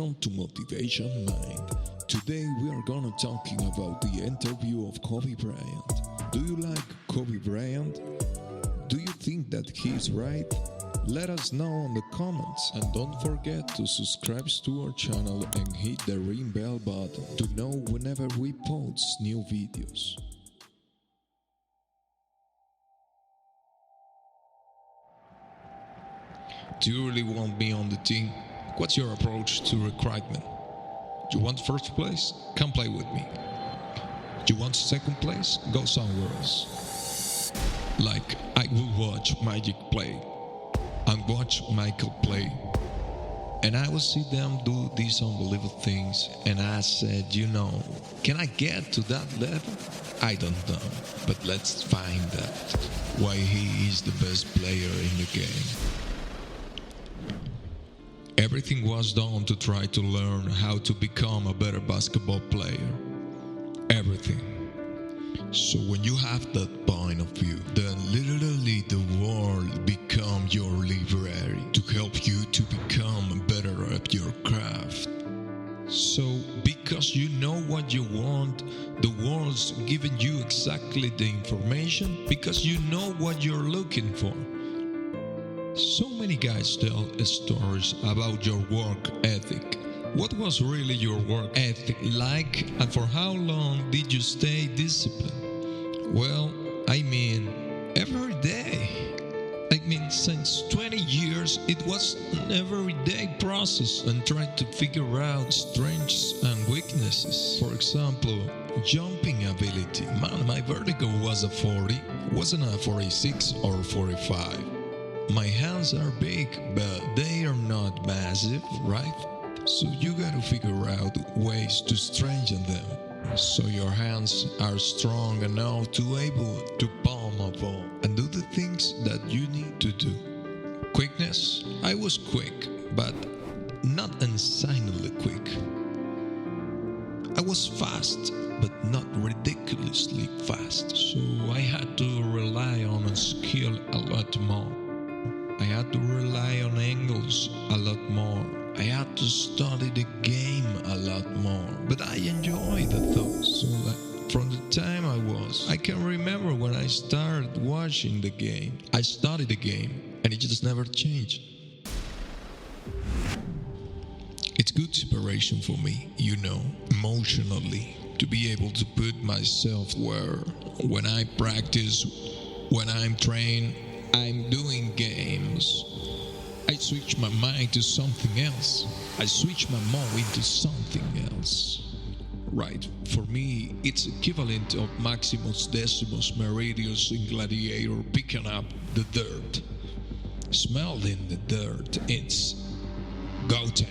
Welcome to Motivation Mind. Today we are gonna talking about the interview of Kobe Bryant. Do you like Kobe Bryant? Do you think that he's right? Let us know in the comments, and don't forget to subscribe to our channel and hit the ring bell button to know whenever we post new videos. Do you really want me on the team? What's your approach to recruitment? You want first place? Come play with me. You want second place? Go somewhere else. Like, I will watch Magic play and watch Michael play, and I will see them do these unbelievable things, and I said, can I get to that level? I don't know, but let's find out why he is the best player in the game. Everything was done to try to learn how to become a better basketball player. Everything. So when you have that point of view, then literally the world becomes your library to help you to become better at your craft. So because you know what you want, the world's giving you exactly the information because you know what you're looking for. So many guys tell stories about your work ethic. What was really your work ethic like, and for how long did you stay disciplined? Well, every day. Since 20 years, it was an everyday process and trying to figure out strengths and weaknesses. For example, jumping ability. Man, my vertical was a 40, wasn't a 46 or 45. My hands are big, but they are not massive, right? So you gotta figure out ways to strengthen them, so your hands are strong enough to able to palm a ball and do the things that you need to do. Quickness, I was quick, but not insanely quick. I was fast, but not ridiculously fast. So I had to rely on a skill a lot more. I had to rely on angles a lot more. I had to study the game a lot more. But I enjoy the thoughts. So from the time I can remember when I started watching the game. I studied the game, and it just never changed. It's good separation for me, emotionally, to be able to put myself where when I practice, when I'm trained, I'm doing games, I switch my mind to something else. I switch my mode into something else. Right, for me, it's equivalent of Maximus Decimus Meridius in Gladiator picking up the dirt. Smelling the dirt, it's go time.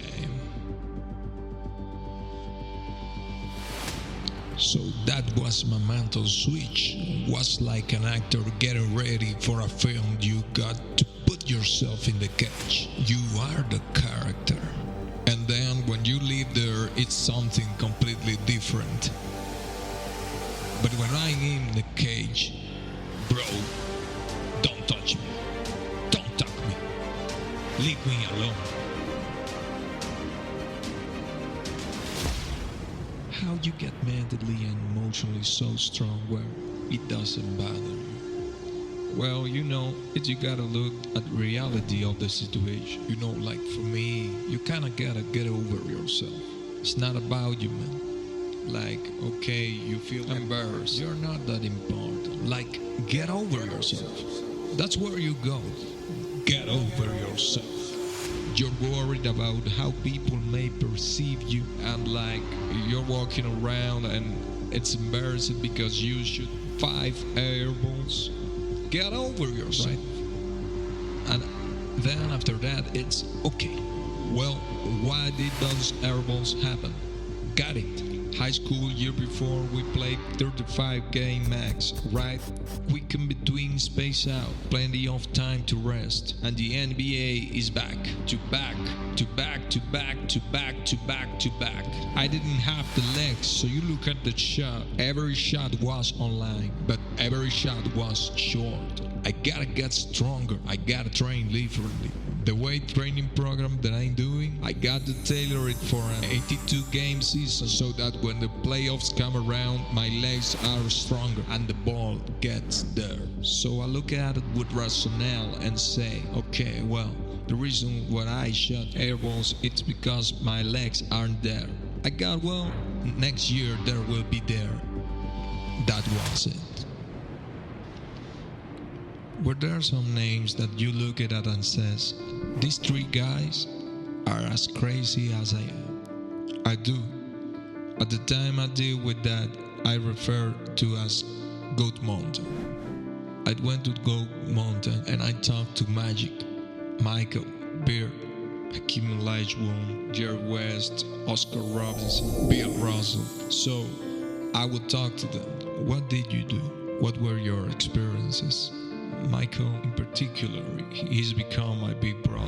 So that was my mental switch. Was like an actor getting ready for a film. You got to put yourself in the cage. You are the character. And then when you leave there, it's something completely different. But when I'm in the cage, bro, don't touch me. Don't touch me. Leave me alone. How you get mentally and emotionally so strong where it doesn't bother you? Well, you gotta look at the reality of the situation. Like for me, you kinda gotta get over yourself. It's not about you, man. Like, okay, you feel embarrassed. You're not that important. Like, get over yourself. That's where you go. Get over yourself. You're worried about how people may perceive you, and like you're walking around and it's embarrassing because you shoot 5 air balls. Get over yourself. Right? And then after that, it's okay. Well, why did those air balls happen? Got it. High school year before, we played 35 game max, right? Week in between, space out, plenty of time to rest, and the NBA is back to back to back to back to back to back to back. I didn't have the legs, so you look at the shot. Every shot was online, but every shot was short. I gotta get stronger. I gotta train differently. The weight training program that I'm doing, I got to tailor it for an 82 game season so that when the playoffs come around, my legs are stronger and the ball gets there. So I look at it with rationale and say, okay, well, the reason why I shot air balls, it's because my legs aren't there. I got, well, next year there will be there. That was it. Were there some names that you look at and says, these three guys are as crazy as I am? I do. At the time I deal with that, I refer to as Goat Mountain. I went to Goat Mountain and I talked to Magic, Michael, Beard, Hakeem Olajuwon, Jerry West, Oscar Robinson, Bill Russell. So I would talk to them. What did you do? What were your experiences? Michael in particular, he's become my big brother.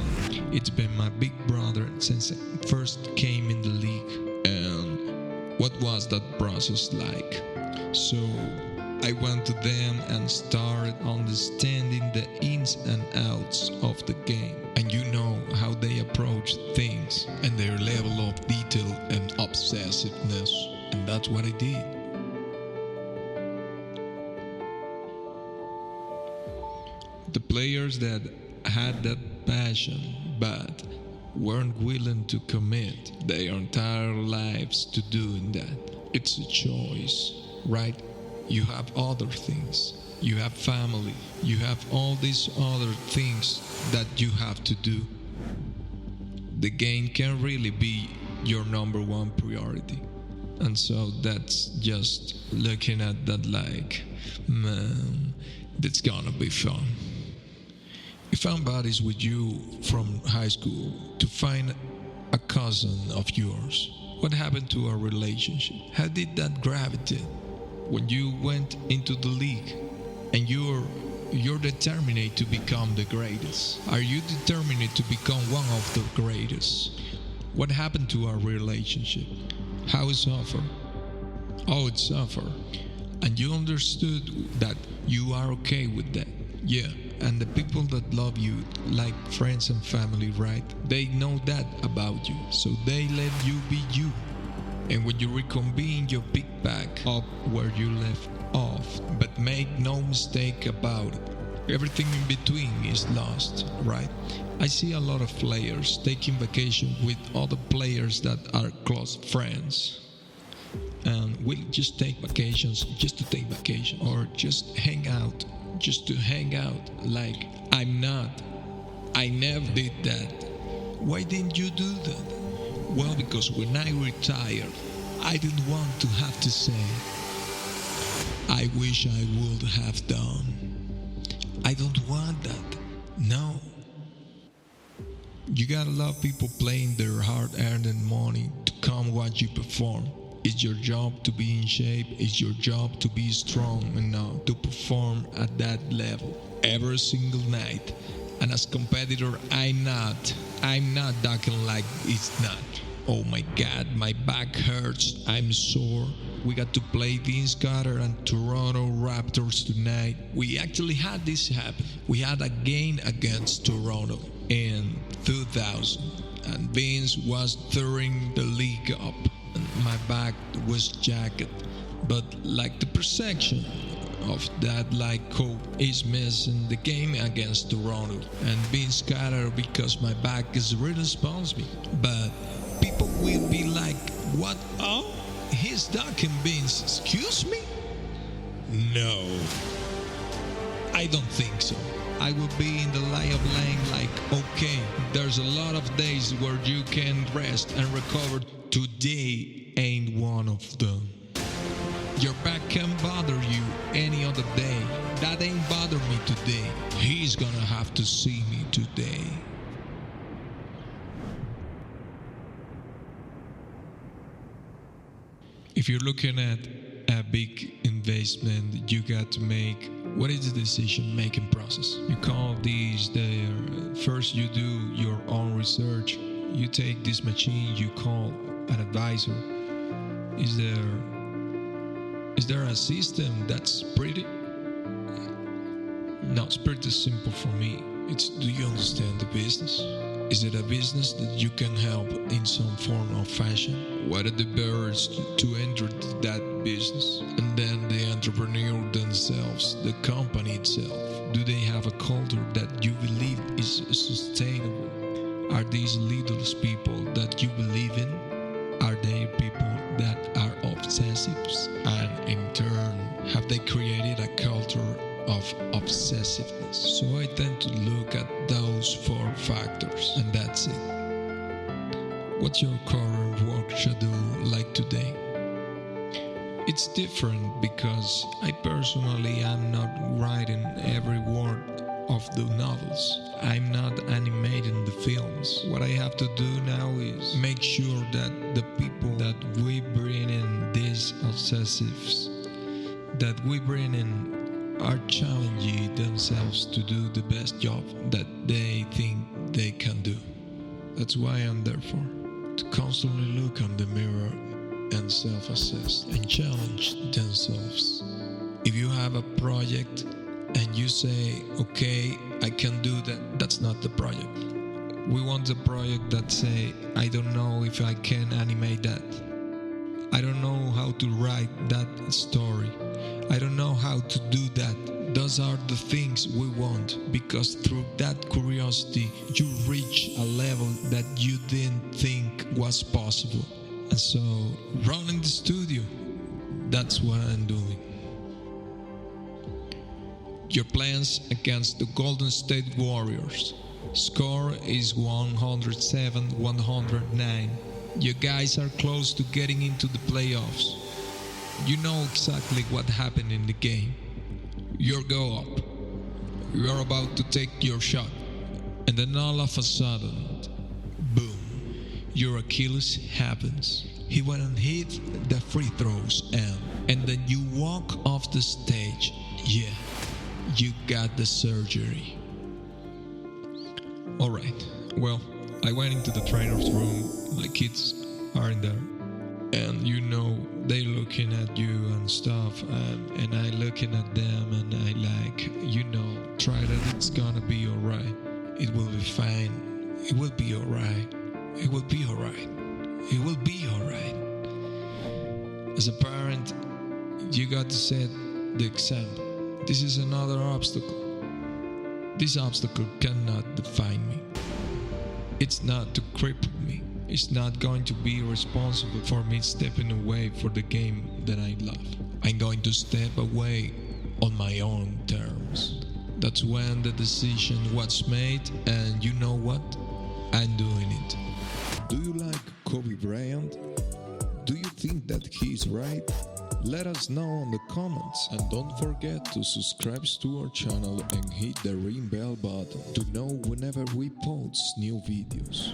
It's been my big brother since I first came in the league. And what was that process like? So I went to them and started understanding the ins and outs of the game. And you know how they approach things and their level of detail and obsessiveness. And that's what I did. The players that had that passion but weren't willing to commit their entire lives to doing that. It's a choice, right? You have other things. You have family. You have all these other things that you have to do. The game can really be your number one priority. And so that's just looking at that like, man, that's gonna be fun. If I'm buddies with you from high school to find a cousin of yours, what happened to our relationship? How did that gravitate? When you went into the league and you're determined to become the greatest. Are you determined to become one of the greatest? What happened to our relationship? How it suffered? Oh, it suffered. And you understood that you are okay with that. Yeah. And the people that love you, like friends and family, right? They know that about you. So they let you be you. And when you reconvene, you pick back up where you left off. But make no mistake about it. Everything in between is lost, right? I see a lot of players taking vacation with other players that are close friends. And we'll just take vacations just to take vacation. Or just hang out. Just to hang out like I'm not. I never did that. Why didn't you do that? Well, because when I retired, I didn't want to have to say, I wish I would have done. I don't want that. No. You gotta love people playing their hard-earned money to come watch you perform. It's your job to be in shape. It's your job to be strong enough to perform at that level every single night. And as competitor, I'm not ducking like it's not. Oh my God, my back hurts. I'm sore. We got to play Vince Carter and Toronto Raptors tonight. We actually had this happen. We had a game against Toronto in 2000, and Vince was tearing the league up. My back was jagged, but like the perception of that like Kobe is missing the game against Toronto and being scattered because my back is really spawns me. But people will be like, what? Oh, he's ducking beans. Excuse me? No, I don't think so. I will be in the lie of lane like, okay, there's a lot of days where you can rest and recover. Today ain't one of them. Your back can bother you any other day. That ain't bother me today. He's gonna have to see me today. If you're looking at a big investment you got to make, what is the decision-making process? You call these first you do your own research. You take this machine, you call an advisor. Is there a system that's pretty? No, it's pretty simple for me. It's, do you understand the business? Is it a business that you can help in some form or fashion? What are the barriers to enter that business? And then the entrepreneur themselves, the company itself, do they have a culture that you believe is sustainable? Are these leaders people that you believe in? Are they people that are obsessives? And in turn, have they created a culture of obsessiveness? So I tend to look at those 4 factors, and that's it. What's your current work schedule like today? It's different because I personally am not writing every word of the novels. I'm not animating the films. What I have to do now is make sure that the people that we bring in, these obsessives, that we bring in, are challenging themselves to do the best job that they think they can do. That's why I'm there for. To constantly look on the mirror and self-assess and challenge themselves. If you have a project and you say, okay, I can do that, that's not the project. We want a project that say, I don't know if I can animate that. I don't know how to write that story. I don't know how to do that. Those are the things we want, because through that curiosity, you reach a level that you didn't think was possible. And so, running the studio, that's what I'm doing. Your plans against the Golden State Warriors. Score is 107-109. You guys are close to getting into the playoffs. You know exactly what happened in the game. You go up. You're about to take your shot. And then all of a sudden, boom, your Achilles happens. He went and hit the free throws and then you walk off the stage. Yeah, you got the surgery. Alright, well, I went into the trainer's room. My kids are in there. And you know, they looking at you and stuff, and I looking at them, and I like, you know, try that it's gonna be alright. It will be fine. It will be alright. It will be alright. It will be alright. As a parent, you got to set the example. This is another obstacle. This obstacle cannot define me. It's not to cripple me. It's not going to be responsible for me stepping away for the game that I love. I'm going to step away on my own terms. That's when the decision was made, and you know what? I'm doing it. Do you like Kobe Bryant? Do you think that he's right? Let us know in the comments, and don't forget to subscribe to our channel and hit the ring bell button to know whenever we post new videos.